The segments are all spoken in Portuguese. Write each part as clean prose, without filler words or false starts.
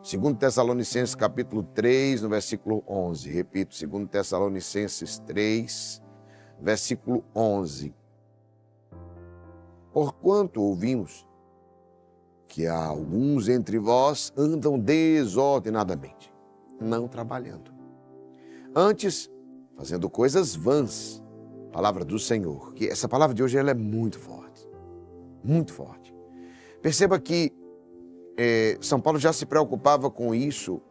2 Tessalonicenses capítulo 3, no versículo 11. Repito, 2 Tessalonicenses 3, versículo 11. Porquanto ouvimos que alguns entre vós andam desordenadamente, não trabalhando. Antes, fazendo coisas vãs. Palavra do Senhor. Que essa palavra de hoje ela é muito forte. Muito forte. Perceba que São Paulo já se preocupava com isso,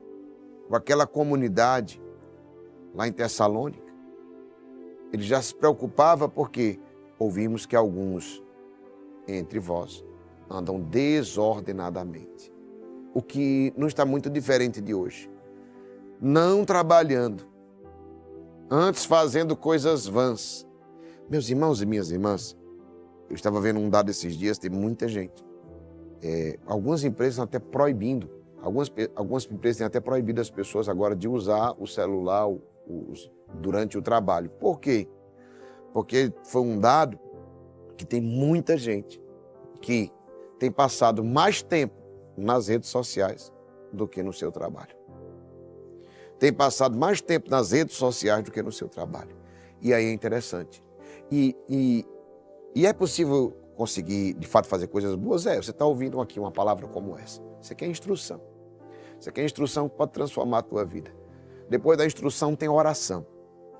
com aquela comunidade lá em Tessalônica. Ele já se preocupava porque ouvimos que alguns entre vós andam desordenadamente. O que não está muito diferente de hoje. Não trabalhando, antes fazendo coisas vãs. Meus irmãos e minhas irmãs, eu estava vendo um dado esses dias, tem muita gente. Algumas empresas estão até proibindo, algumas empresas têm até proibido as pessoas agora de usar o celular durante o trabalho. Por quê? Porque foi um dado que tem muita gente que tem passado mais tempo nas redes sociais do que no seu trabalho. Tem passado mais tempo nas redes sociais do que no seu trabalho. E aí é interessante. E é possível conseguir, de fato, fazer coisas boas? Você está ouvindo aqui uma palavra como essa. Isso aqui é instrução. Isso aqui é instrução que pode transformar a tua vida. Depois da instrução tem oração.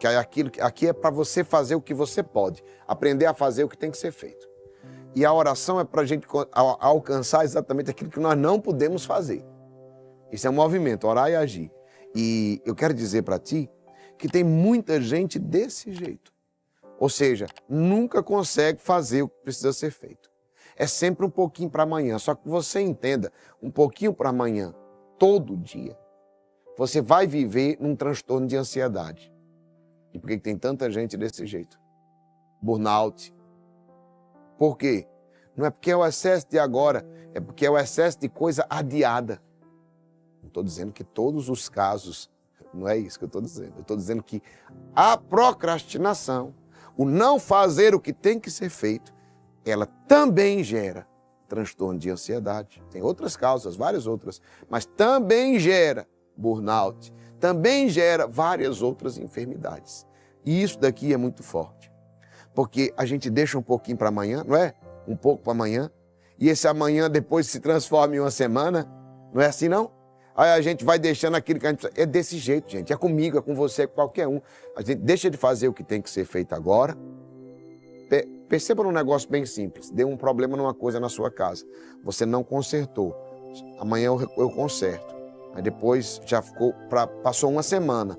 Que aqui é para você fazer o que você pode. Aprender a fazer o que tem que ser feito. E a oração é para a gente alcançar exatamente aquilo que nós não podemos fazer. Isso é um movimento, orar e agir. E eu quero dizer para ti que tem muita gente desse jeito. Ou seja, nunca consegue fazer o que precisa ser feito. É sempre um pouquinho para amanhã. Só que você entenda, um pouquinho para amanhã, todo dia, você vai viver num transtorno de ansiedade. E por que tem tanta gente desse jeito? Burnout. Por quê? Não é porque é o excesso de agora, é porque é o excesso de coisa adiada. Não estou dizendo que todos os casos, não é isso que eu estou dizendo. Eu estou dizendo que a procrastinação, o não fazer o que tem que ser feito, ela também gera transtorno de ansiedade. Tem outras causas, várias outras, mas também gera burnout, também gera várias outras enfermidades. E isso daqui é muito forte, porque a gente deixa um pouquinho para amanhã, não é? Um pouco para amanhã, e esse amanhã depois se transforma em uma semana, não é assim não? Aí a gente vai deixando aquilo que a gente precisa. É desse jeito, gente. É comigo, é com você, é com qualquer um. A gente deixa de fazer o que tem que ser feito agora. Perceba um negócio bem simples. Deu um problema numa coisa na sua casa. Você não consertou. Amanhã eu conserto. Aí depois passou uma semana.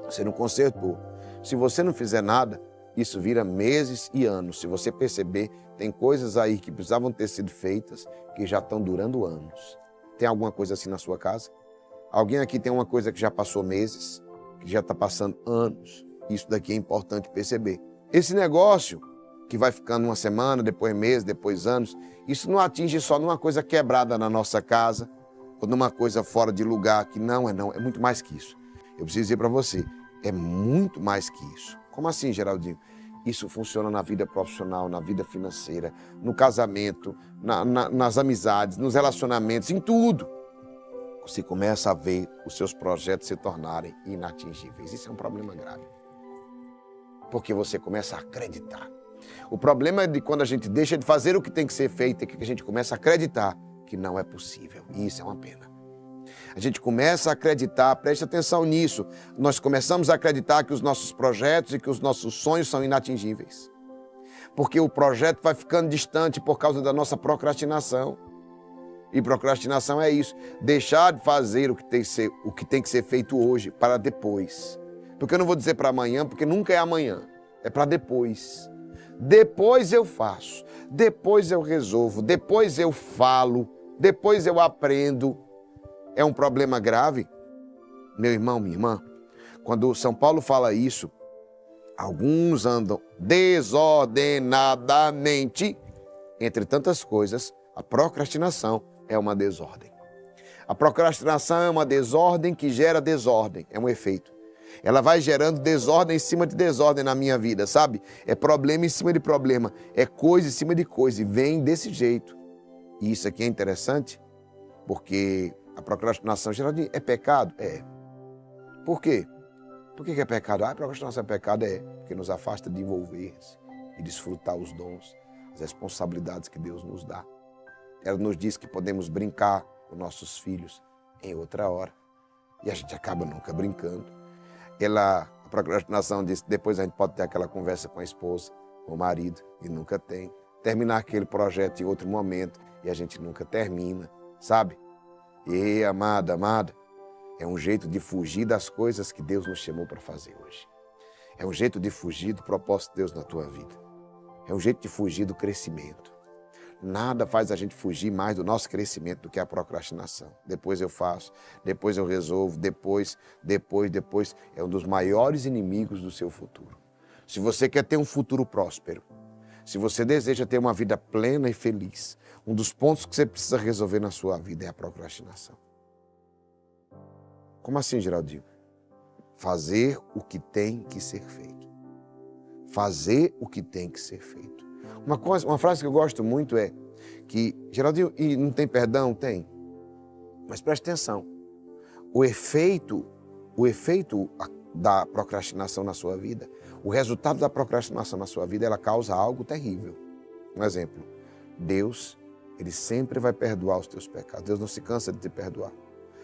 Você não consertou. Se você não fizer nada, isso vira meses e anos. Se você perceber, tem coisas aí que precisavam ter sido feitas que já estão durando anos. Tem alguma coisa assim na sua casa? Alguém aqui tem uma coisa que já passou meses, que já está passando anos? Isso daqui é importante perceber. Esse negócio que vai ficando uma semana, depois meses, depois anos, isso não atinge só numa coisa quebrada na nossa casa, ou numa coisa fora de lugar, que não, é muito mais que isso. Eu preciso dizer para você, é muito mais que isso. Como assim, Geraldinho? Isso funciona na vida profissional, na vida financeira, no casamento, nas amizades, nos relacionamentos, em tudo. Você começa a ver os seus projetos se tornarem inatingíveis. Isso é um problema grave. Porque você começa a acreditar. O problema é de quando a gente deixa de fazer o que tem que ser feito, é que a gente começa a acreditar que não é possível. E isso é uma pena. A gente começa a acreditar, preste atenção nisso, nós começamos a acreditar que os nossos projetos e que os nossos sonhos são inatingíveis. Porque o projeto vai ficando distante por causa da nossa procrastinação. E procrastinação é isso, deixar de fazer o que tem que ser feito hoje para depois. Porque eu não vou dizer para amanhã, porque nunca é amanhã, é para depois. Depois eu faço, depois eu resolvo, depois eu falo, depois eu aprendo. É um problema grave, meu irmão, minha irmã. Quando São Paulo fala isso, alguns andam desordenadamente. Entre tantas coisas, a procrastinação é uma desordem. A procrastinação é uma desordem que gera desordem, é um efeito. Ela vai gerando desordem em cima de desordem na minha vida, sabe? É problema em cima de problema, é coisa em cima de coisa, e vem desse jeito. E isso aqui é interessante, porque A procrastinação, Geraldinho, é pecado? É. Por quê? Por que é pecado? A procrastinação é pecado? É porque nos afasta de envolver-se e desfrutar os dons, as responsabilidades que Deus nos dá. Ela nos diz que podemos brincar com nossos filhos em outra hora. E a gente acaba nunca brincando. A procrastinação diz que depois a gente pode ter aquela conversa com a esposa, com o marido, e nunca tem. Terminar aquele projeto em outro momento e a gente nunca termina, sabe? E, amada, é um jeito de fugir das coisas que Deus nos chamou para fazer hoje. É um jeito de fugir do propósito de Deus na tua vida. É um jeito de fugir do crescimento. Nada faz a gente fugir mais do nosso crescimento do que a procrastinação. Depois eu faço, depois eu resolvo, depois. É um dos maiores inimigos do seu futuro. Se você quer ter um futuro próspero, se você deseja ter uma vida plena e feliz, um dos pontos que você precisa resolver na sua vida é a procrastinação. Como assim, Geraldinho? Fazer o que tem que ser feito. Fazer o que tem que ser feito. Uma frase que eu gosto muito é que, Geraldinho, e não tem perdão? Tem. Mas preste atenção. O efeito da procrastinação na sua vida, o resultado da procrastinação na sua vida, ela causa algo terrível. Um exemplo, Deus, Ele sempre vai perdoar os teus pecados. Deus não se cansa de te perdoar.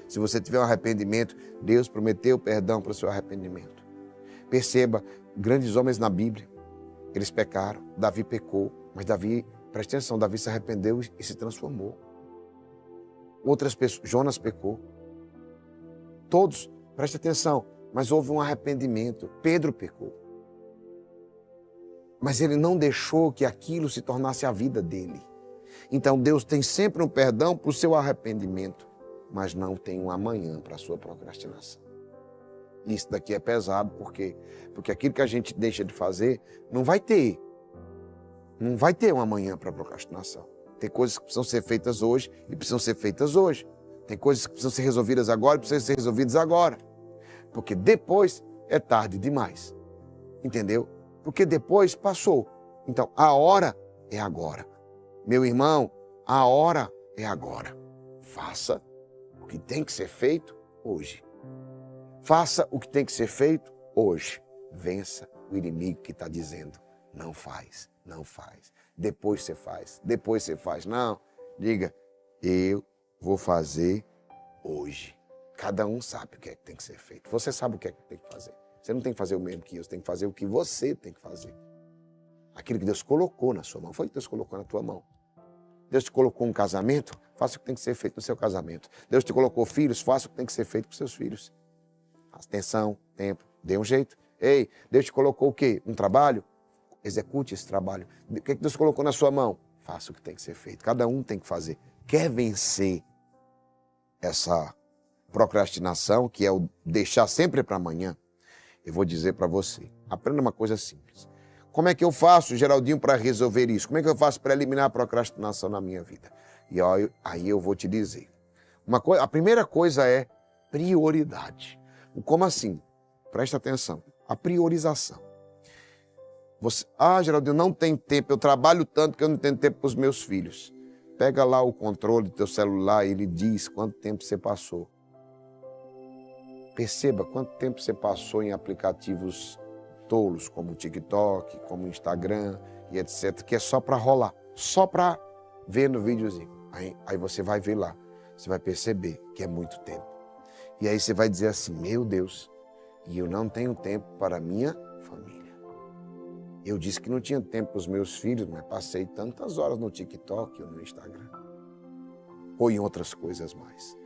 Se você tiver um arrependimento, Deus prometeu perdão para o seu arrependimento. Perceba, grandes homens na Bíblia, eles pecaram, Davi pecou, mas Davi, preste atenção, Davi se arrependeu e se transformou. Outras pessoas, Jonas pecou. Todos, preste atenção, mas houve um arrependimento. Pedro pecou. Mas ele não deixou que aquilo se tornasse a vida dele. Então Deus tem sempre um perdão para o seu arrependimento, mas não tem um amanhã para a sua procrastinação. Isso daqui é pesado, por quê? Porque aquilo que a gente deixa de fazer, não vai ter um amanhã para a procrastinação. Tem coisas que precisam ser feitas hoje e precisam ser feitas hoje. Tem coisas que precisam ser resolvidas agora e precisam ser resolvidas agora. Porque depois é tarde demais. Entendeu? Porque depois passou. Então, a hora é agora. Meu irmão, a hora é agora. Faça o que tem que ser feito hoje. Faça o que tem que ser feito hoje. Vença o inimigo que está dizendo, não faz, não faz. Depois você faz, depois você faz. Não, diga, eu vou fazer hoje. Cada um sabe o que é que tem que ser feito. Você sabe o que é que tem que fazer. Você não tem que fazer o mesmo que eu, você tem que fazer o que você tem que fazer. Aquilo que Deus colocou na sua mão, foi o que Deus colocou na tua mão. Deus te colocou um casamento, faça o que tem que ser feito no seu casamento. Deus te colocou filhos, faça o que tem que ser feito com seus filhos. Atenção, tempo, dê um jeito. Ei, Deus te colocou o quê? Um trabalho? Execute esse trabalho. O que Deus colocou na sua mão? Faça o que tem que ser feito. Cada um tem que fazer. Quer vencer essa procrastinação, que é o deixar sempre para amanhã? Eu vou dizer para você, aprenda uma coisa simples. Como é que eu faço, Geraldinho, para resolver isso? Como é que eu faço para eliminar a procrastinação na minha vida? E aí eu vou te dizer. A primeira coisa é prioridade. Como assim? Presta atenção. A priorização. Geraldinho, não tem tempo, eu trabalho tanto que eu não tenho tempo para os meus filhos. Pega lá o controle do teu celular e ele diz quanto tempo você passou. Perceba quanto tempo você passou em aplicativos tolos, como o TikTok, como o Instagram e etc., que é só para rolar, só para ver no videozinho. Aí você vai ver lá, você vai perceber que é muito tempo. E aí você vai dizer assim, meu Deus, e eu não tenho tempo para a minha família. Eu disse que não tinha tempo para os meus filhos, mas passei tantas horas no TikTok ou no Instagram. Ou em outras coisas mais.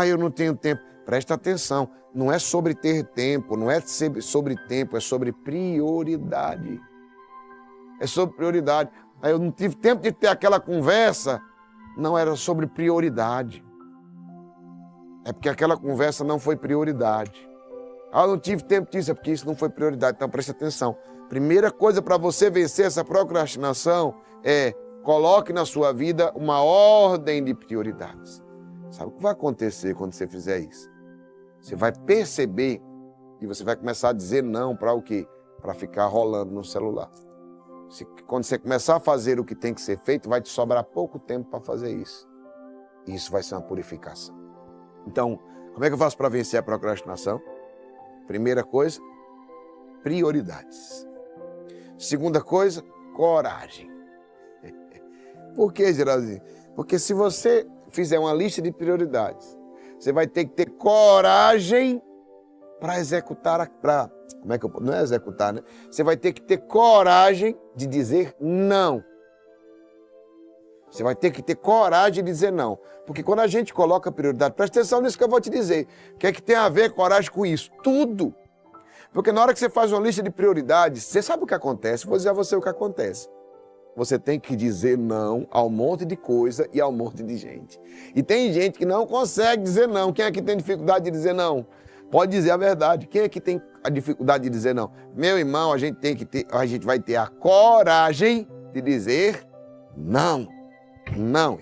Eu não tenho tempo. Presta atenção, não é sobre ter tempo, não é sobre tempo, é sobre prioridade. É sobre prioridade. Eu não tive tempo de ter aquela conversa, não era sobre prioridade. É porque aquela conversa não foi prioridade. Eu não tive tempo disso, é porque isso não foi prioridade. Então preste atenção. Primeira coisa para você vencer essa procrastinação é coloque na sua vida uma ordem de prioridades. Sabe o que vai acontecer quando você fizer isso? Você vai perceber e você vai começar a dizer não para o quê? Para ficar rolando no celular. Quando você começar a fazer o que tem que ser feito, vai te sobrar pouco tempo para fazer isso. E isso vai ser uma purificação. Então, como é que eu faço para vencer a procrastinação? Primeira coisa, prioridades. Segunda coisa, coragem. Por que, Geraldinho? Porque se você fizer uma lista de prioridades, você vai ter que ter coragem para executar, não é executar, né? Você vai ter que ter coragem de dizer não. Você vai ter que ter coragem de dizer não. Porque quando a gente coloca prioridade, presta atenção nisso que eu vou te dizer. O que é que tem a ver coragem com isso? Tudo. Porque na hora que você faz uma lista de prioridades, você sabe o que acontece? Vou dizer a você o que acontece. Você tem que dizer não a um monte de coisa e a um monte de gente. E tem gente que não consegue dizer não. Quem é que tem dificuldade de dizer não? Pode dizer a verdade. Quem é que tem a dificuldade de dizer não? Meu irmão, a gente vai ter a coragem de dizer não. Não,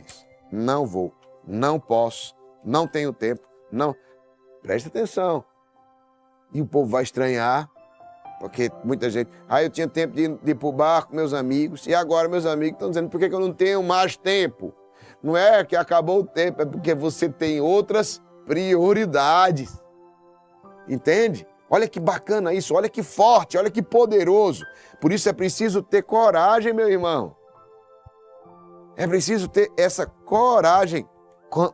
não vou, não posso, não tenho tempo, não. Presta atenção. E o povo vai estranhar, porque muita gente... eu tinha tempo de ir para o bar com meus amigos, e agora meus amigos estão dizendo, por que eu não tenho mais tempo? Não é que acabou o tempo, é porque você tem outras prioridades. Entende? Olha que bacana isso, olha que forte, olha que poderoso. Por isso é preciso ter coragem, meu irmão. É preciso ter essa coragem.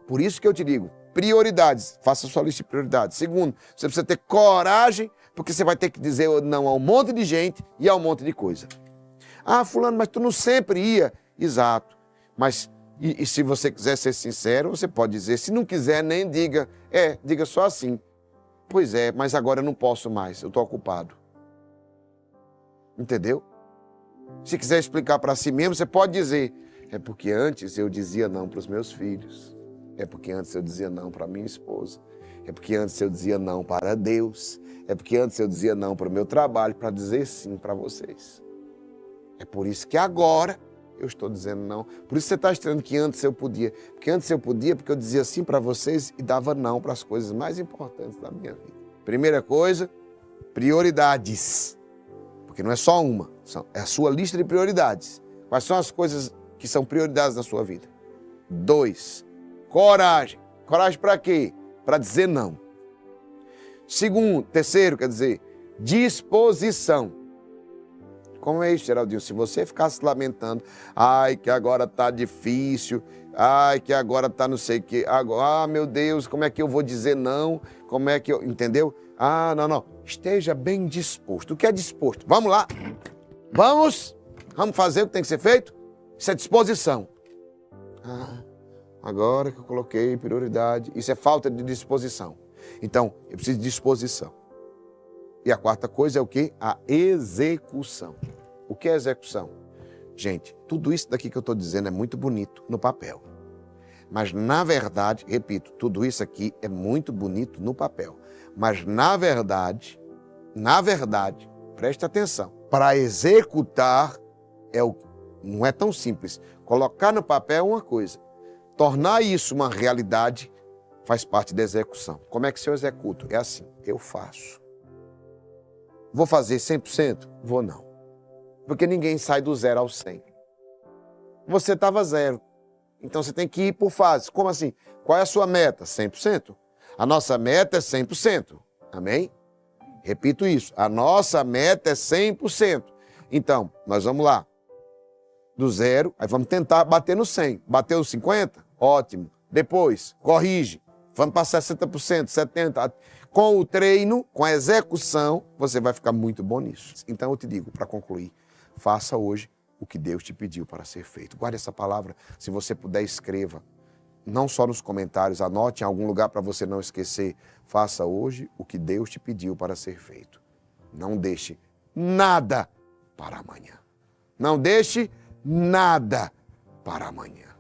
Por isso que eu te digo, prioridades. Faça a sua lista de prioridades. Segundo, você precisa ter coragem, porque você vai ter que dizer não a um monte de gente e a um monte de coisa. Fulano, mas tu não sempre ia. Exato. Mas, e se você quiser ser sincero, você pode dizer. Se não quiser, nem diga. Diga só assim. Pois é, mas agora eu não posso mais, eu estou ocupado. Entendeu? Se quiser explicar para si mesmo, você pode dizer... É porque antes eu dizia não para os meus filhos. É porque antes eu dizia não para minha esposa. É porque antes eu dizia não para Deus. É porque antes eu dizia não para o meu trabalho, para dizer sim para vocês. É por isso que agora eu estou dizendo não. Por isso você está estranhando que antes eu podia. Porque antes eu podia porque eu dizia sim para vocês e dava não para as coisas mais importantes da minha vida. Primeira coisa, prioridades. Porque não é só uma, é a sua lista de prioridades. Quais são as coisas que são prioridades na sua vida? 2, coragem. Coragem para quê? Para dizer não. Terceiro, quer dizer, disposição. Como é isso, Geraldinho? Se você ficar se lamentando, que agora está difícil, que agora está não sei o quê, meu Deus, como é que eu vou dizer não? Como é que eu... Entendeu? Não. Esteja bem disposto. O que é disposto? Vamos lá. Vamos fazer o que tem que ser feito? Isso é disposição. Agora que eu coloquei prioridade, isso é falta de disposição. Então, eu preciso de disposição. E a quarta coisa é o quê? A execução. O que é execução? Gente, tudo isso daqui que eu estou dizendo é muito bonito no papel. Mas, na verdade, repito, tudo isso aqui é muito bonito no papel. Mas, na verdade, preste atenção, para executar não é tão simples. Colocar no papel é uma coisa. Tornar isso uma realidade faz parte da execução. Como é que eu executo? É assim, eu faço. Vou fazer 100%? Vou não. Porque ninguém sai do 0 ao 100. Você estava 0. Então você tem que ir por fases. Como assim? Qual é a sua meta? 100%? A nossa meta é 100%. Amém? Repito isso. A nossa meta é 100%. Então, nós vamos lá. Do 0, aí vamos tentar bater no 100. Bateu no 50? Ótimo. Depois, corrige. Vamos para 60%, 70%. Com o treino, com a execução, você vai ficar muito bom nisso. Então eu te digo, para concluir, faça hoje o que Deus te pediu para ser feito. Guarde essa palavra. Se você puder, escreva. Não só nos comentários, anote em algum lugar para você não esquecer. Faça hoje o que Deus te pediu para ser feito. Não deixe nada para amanhã. Não deixe nada para amanhã.